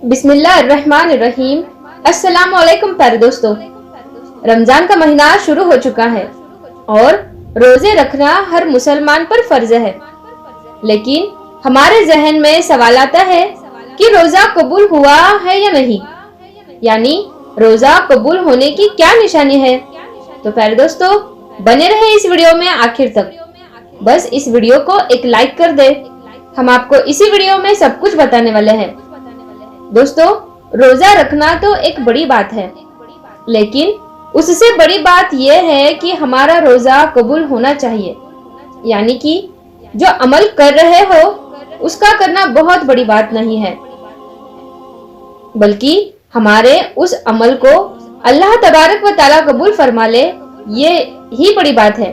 बिस्मिल्लाहिर्रहमानिर्रहीम। अस्सलाम वालेकुम प्यारे दोस्तों, रमजान का महीना शुरू हो चुका है और रोजे रखना हर मुसलमान पर फर्ज है। लेकिन हमारे जहन में सवाल आता है कि रोजा कबूल हुआ है या नहीं, यानी रोजा कबूल होने की क्या निशानी है। तो प्यारे दोस्तों, बने रहे इस वीडियो में आखिर तक। बस इस वीडियो को एक लाइक कर दे, हम आपको इसी वीडियो में सब कुछ बताने वाले हैं। दोस्तों, रोजा रखना तो एक बड़ी बात है, लेकिन उससे बड़ी बात यह है कि हमारा रोजा कबूल होना चाहिए। यानी कि जो अमल कर रहे हो उसका करना बहुत बड़ी बात नहीं है, बल्कि हमारे उस अमल को अल्लाह तबारक व तआला कबूल फरमा ले, ये ही बड़ी बात है।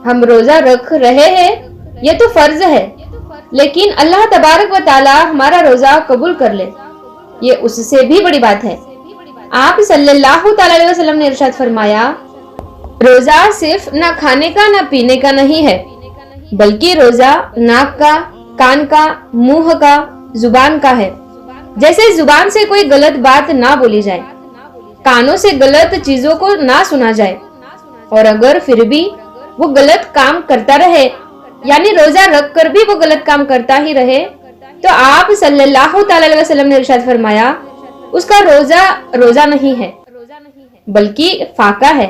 हम रोजा रख रहे हैं, ये तो फर्ज है, लेकिन अल्लाह तबारक व तआला हमारा रोजा कबूल कर ले, ये उससे भी बड़ी बात है। आप सल्लल्लाहु अलैहि वसल्लम ने इरशाद फरमाया, रोजा सिर्फ ना खाने का ना पीने का नहीं है, बल्कि रोजा नाक का, कान का, मुंह का, जुबान का है। जैसे जुबान से कोई गलत बात ना बोली जाए, कानों से गलत चीजों को ना सुना जाए, और अगर फिर भी वो गलत काम करता रहे, यानी रोजा रख कर भी वो गलत काम करता ही रहे, तो आप सल्लल्लाहु अलैहि वसल्लम ने इरशाद फरमाया, उसका रोजा रोजा नहीं है, बल्कि फाका है।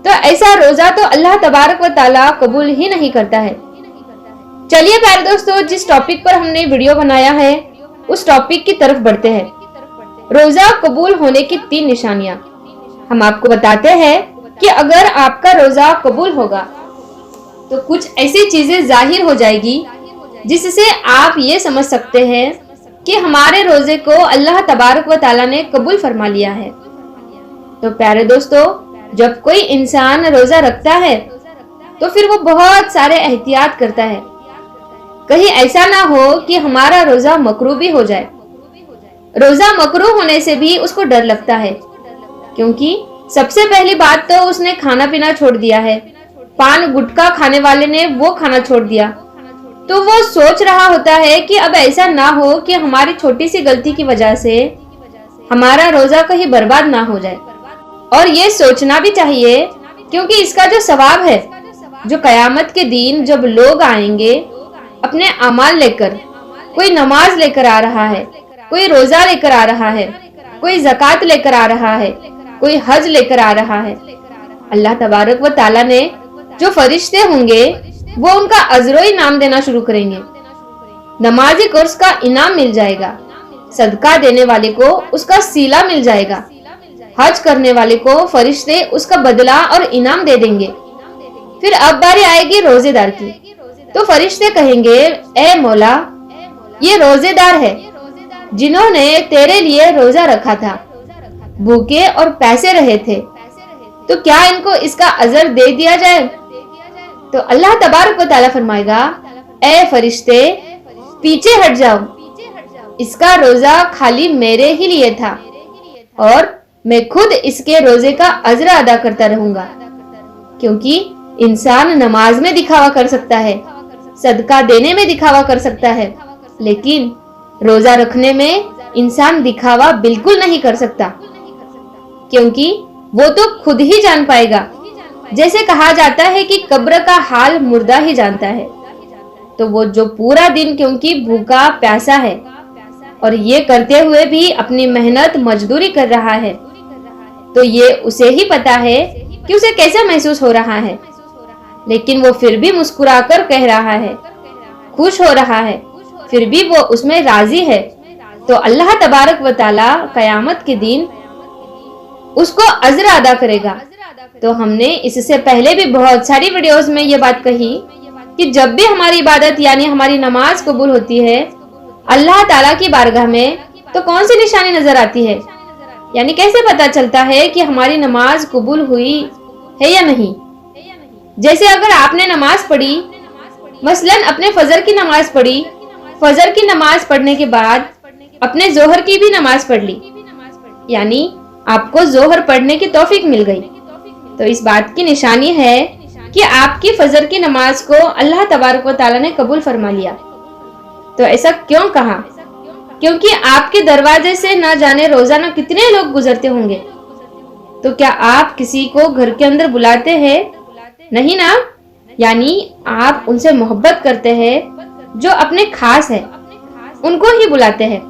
तो ऐसा रोजा तो अल्लाह तबारक व तआला कबूल ही नहीं करता है। चलिए प्यारे दोस्तों, जिस टॉपिक पर हमने वीडियो बनाया है उस टॉपिक की तरफ बढ़ते हैं। रोजा कबूल होने की 3 निशानियां हम आपको बताते हैं कि अगर आपका रोजा कबूल होगा तो कुछ ऐसी चीजें जाहिर हो जाएगी जिससे आप ये समझ सकते हैं कि हमारे रोजे को अल्लाह तबारक व तआला ने कबूल फरमा लिया है। तो प्यारे दोस्तों, जब कोई इंसान रोजा रखता है तो फिर वो बहुत सारे एहतियात करता है, कहीं ऐसा ना हो कि हमारा रोजा मकरूह भी हो जाए। रोजा मकरूह होने से भी उसको डर लगता है, क्योंकि सबसे पहली बात तो उसने खाना पीना छोड़ दिया है। पान गुटखा खाने वाले ने वो खाना छोड़ दिया, तो वो सोच रहा होता है कि अब ऐसा ना हो कि हमारी छोटी सी गलती की वजह से हमारा रोजा कहीं बर्बाद ना हो जाए। और ये सोचना भी चाहिए, क्योंकि इसका जो सवाब है, जो कयामत के दिन जब लोग आएंगे अपने अमाल लेकर, कोई नमाज लेकर आ रहा है, कोई रोजा लेकर आ रहा है, कोई ज़कात लेकर आ रहा है, कोई हज लेकर आ रहा है, अल्लाह तबारक व तआला ने जो फरिश्ते होंगे वो उनका अजरो इनाम देना शुरू करेंगे। नमाजी कोर्स का इनाम मिल जाएगा, सदका देने वाले को उसका सीला मिल जाएगा, हज करने वाले को फरिश्ते उसका बदला और इनाम दे देंगे। फिर अब बारी आएगी रोजेदार की, तो फरिश्ते कहेंगे, ए मौला, ये रोजेदार है जिन्होंने तेरे लिए रोजा रखा था, भूखे और प्यासे रहे थे, तो क्या इनको इसका अजर दे दिया जाए। तो अल्लाह तबारक व तआला फरमाएगा, ए फरिश्ते, पीछे हट जाओ, इसका रोजा खाली मेरे ही लिए था और मैं खुद इसके रोजे का अजर अदा करता रहूंगा। क्योंकि इंसान नमाज में दिखावा कर सकता है, सदका देने में दिखावा कर सकता है, लेकिन रोजा रखने में इंसान दिखावा बिल्कुल नहीं कर सकता, क्योंकि वो तो खुद ही जान पाएगा। जैसे कहा जाता है कि कब्र का हाल मुर्दा ही जानता है, तो वो जो पूरा दिन क्योंकि भूखा प्यासा है और ये करते हुए भी अपनी मेहनत मजदूरी कर रहा है, तो ये उसे ही पता है कि उसे कैसा महसूस हो रहा है, लेकिन वो फिर भी मुस्कुराकर कह रहा है, खुश हो रहा है, फिर भी वो उसमें राजी है। तो अल्लाह तबारक व तआला कयामत के दिन उसको अजर अदा करेगा। तो हमने इससे पहले भी बहुत सारी वीडियोस में ये बात कही कि जब भी हमारी इबादत यानी हमारी नमाज कबूल होती है अल्लाह ताला की बारगाह में, तो कौन सी निशानी नजर आती है, यानी कैसे पता चलता है कि हमारी नमाज कबूल हुई है या नहीं। जैसे अगर आपने नमाज पढ़ी, मसलन अपने फजर की नमाज पढ़ी, फजर की नमाज पढ़ने के बाद अपने जोहर की भी नमाज पढ़ ली, यानी आपको जोहर पढ़ने की तौफीक मिल गई, तो इस बात की निशानी है कि आपकी फजर की नमाज को अल्लाह तबारक व तआला ने कबूल फरमा लिया। तो ऐसा क्यों कहा? क्योंकि आपके दरवाजे से ना जाने रोजाना कितने लोग गुजरते होंगे। तो क्या आप किसी को घर के अंदर बुलाते हैं? नहीं ना। यानी आप उनसे मोहब्बत करते हैं, जो अपने खास है उनको ही बुलाते हैं।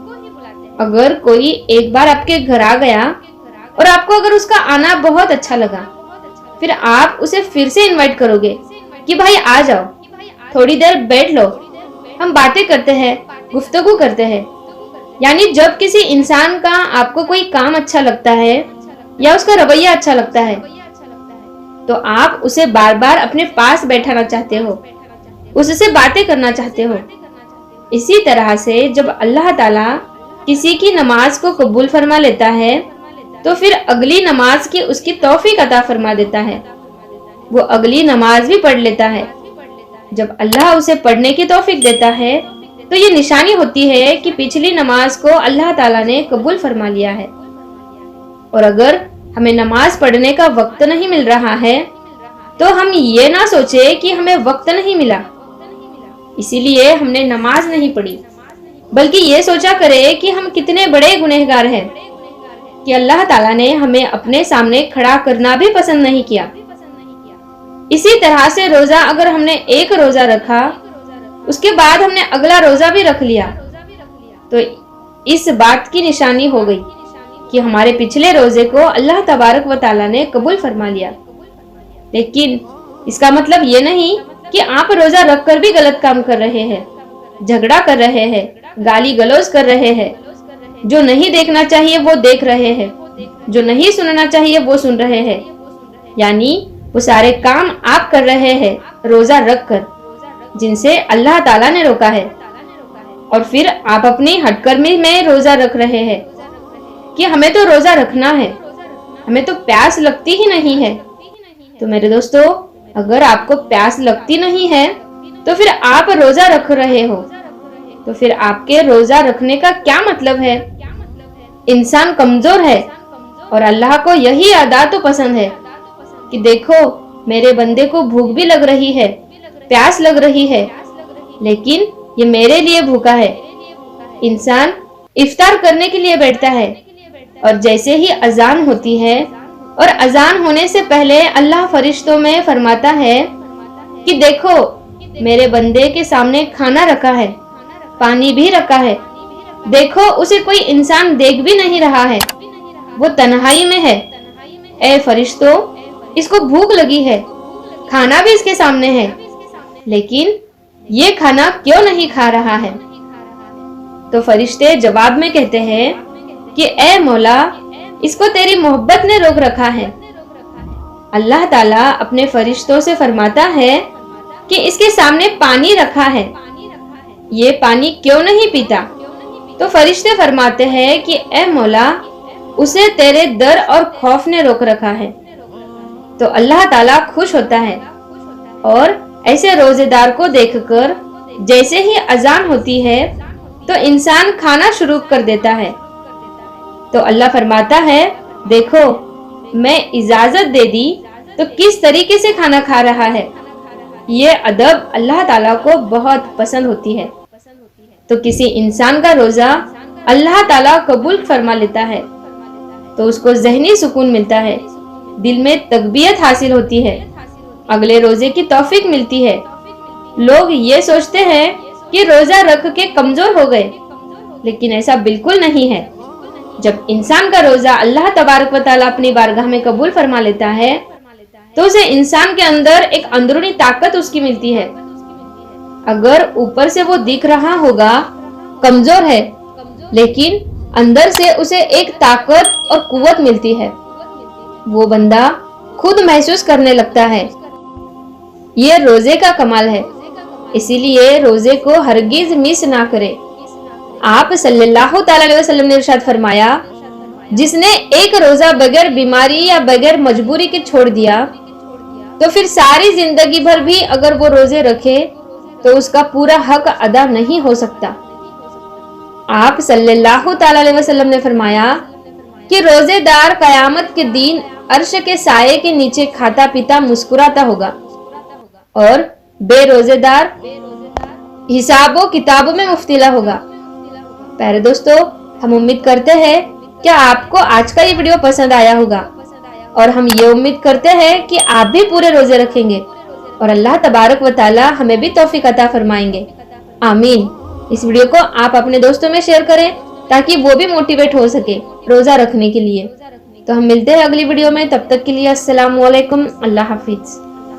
अगर कोई एक बार आपके घर आ गया और आपको अगर उसका आना बहुत अच्छा लगा, फिर आप उसे फिर से इनवाइट करोगे कि भाई आ जाओ, थोड़ी देर बैठ लो, हम बातें करते हैं, गुफ्तगू करते हैं। यानी जब किसी इंसान का आपको कोई काम अच्छा लगता है या उसका रवैया अच्छा लगता है, तो आप उसे बार बार अपने पास बैठाना चाहते हो, उससे बातें करना चाहते हो। इसी तरह से जब अल्लाह ताला किसी की नमाज को कबूल फरमा लेता है, तो फिर अगली नमाज की उसकी तौफीक अता फरमा देता है। वो अगली नमाज भी पढ़ लेता है। जब अल्लाह उसे पढ़ने की तौफीक देता है, तो ये निशानी होती है कि पिछली नमाज को अल्लाह ताला ने कबूल फरमा लिया है। और अगर हमें नमाज पढ़ने का वक्त नहीं मिल रहा है, तो हम ये ना सोचे कि हमें वक्त नहीं मिला, इसीलिए हमने नमाज नहीं पढ़ी, बल्कि ये सोचा करे कि हम कितने बड़े गुनहगार हैं कि अल्लाह ताला ने हमें अपने सामने खड़ा करना भी पसंद नहीं किया। इसी तरह से रोजा अगर हमने एक रोजा रखा, उसके बाद हमने अगला रोजा भी रख लिया, तो इस बात की निशानी हो गई कि हमारे पिछले रोजे को अल्लाह तबारक व ताला ने कबूल फरमा लिया। लेकिन इसका मतलब ये नहीं कि आप रोजा रखकर भी गलत काम कर रहे हैं, झगड़ा कर रहे हैं, गाली गलौज कर रहे हैं, जो नहीं देखना चाहिए वो देख रहे हैं, जो नहीं सुनना चाहिए वो सुन रहे हैं। यानी वो सारे काम आप कर रहे हैं रोजा रखकर, जिनसे अल्लाह ताला ने रोका है। और फिर आप अपनी हटकर्मी में रोजा रख रहे हैं कि हमें तो रोजा रखना है, हमें तो प्यास लगती ही नहीं है। तो मेरे दोस्तों, अगर आपको प्यास लगती नहीं है तो फिर आप रोजा रख रहे हो, तो फिर आपके रोजा रखने का क्या मतलब है? इंसान कमजोर है और अल्लाह को यही अदा तो पसंद है कि देखो मेरे बंदे को भूख भी लग रही है, प्यास लग रही है, लेकिन ये मेरे लिए भूखा है। इंसान इफ्तार करने के लिए बैठता है और जैसे ही अजान होती है और अजान होने से पहले अल्लाह फरिश्तों में फरमाता है कि देखो मेरे बंदे के सामने खाना रखा है, पानी भी रखा है, देखो उसे कोई इंसान देख भी नहीं रहा है, वो तन्हाई में है। ए फरिश्तों, इसको भूख लगी है, खाना भी इसके सामने है, लेकिन ये खाना क्यों नहीं खा रहा है? तो फरिश्ते जवाब में कहते हैं कि ए मौला, इसको तेरी मोहब्बत ने रोक रखा है। अल्लाह ताला अपने फरिश्तों से फरमाता है कि इसके सामने पानी रखा है, ये पानी क्यों नहीं पीता? तो फरिश्ते फरमाते हैं कि ए मौला, उसे तेरे डर और खौफ ने रोक रखा है। तो अल्लाह ताला खुश होता है और ऐसे रोजेदार को देखकर जैसे ही अजान होती है तो इंसान खाना शुरू कर देता है। तो अल्लाह फरमाता है, देखो मैं इजाजत दे दी तो किस तरीके से खाना खा रहा है। ये अदब अल्लाह ताला को बहुत पसंद होती है। तो किसी इंसान का रोजा अल्लाह ताला कबूल फरमा लेता है तो उसको ज़हनी सुकून मिलता है, दिल में तकबीयत हासिल होती है, अगले रोजे की तौफीक मिलती है। लोग ये सोचते हैं कि रोजा रख के कमजोर हो गए, लेकिन ऐसा बिल्कुल नहीं है। जब इंसान का रोजा अल्लाह तबारक व तआला अपनी बारगाह में कबूल फरमा लेता है तो उसे इंसान के अंदर एक अंदरूनी ताकत उसकी मिलती है। अगर ऊपर से वो दिख रहा होगा कमजोर है, लेकिन अंदर से उसे एक ताकत और कुव्वत मिलती है। वो बंदा खुद महसूस करने लगता है। ये रोजे का कमाल है, इसीलिए रोजे को हरगिज मिस ना करें। आप सल्लल्लाहु अलैहि वसल्लम ने इरशाद फरमाया, जिसने एक रोजा बगैर बीमारी या बगैर मजबूरी के छोड़ दिया तो फिर सारी जिंदगी भर भी अगर वो रोजे रखे तो उसका पूरा हक अदा नहीं हो सकता। आप सल्लल्लाहु अलैहि वसल्लम ने फरमाया कि रोजेदार कयामत के दिन अर्श के साये के नीचे खाता पीता मुस्कुराता होगा और बेरोजेदार हिसाबों किताबों में मुफ्तिला होगा। प्यारे दोस्तों, हम उम्मीद करते हैं कि आपको आज का ये वीडियो पसंद आया होगा और हम ये उम्मीद करते हैं कि आप भी पूरे रोजे रखेंगे और अल्लाह तबारक व तआला हमें भी तौफीक अता फरमाएंगे। आमीन। इस वीडियो को आप अपने दोस्तों में शेयर करें ताकि वो भी मोटिवेट हो सके रोजा रखने के लिए। तो हम मिलते हैं अगली वीडियो में, तब तक के लिए अस्सलाम वालेकुम, अल्लाह हाफिज।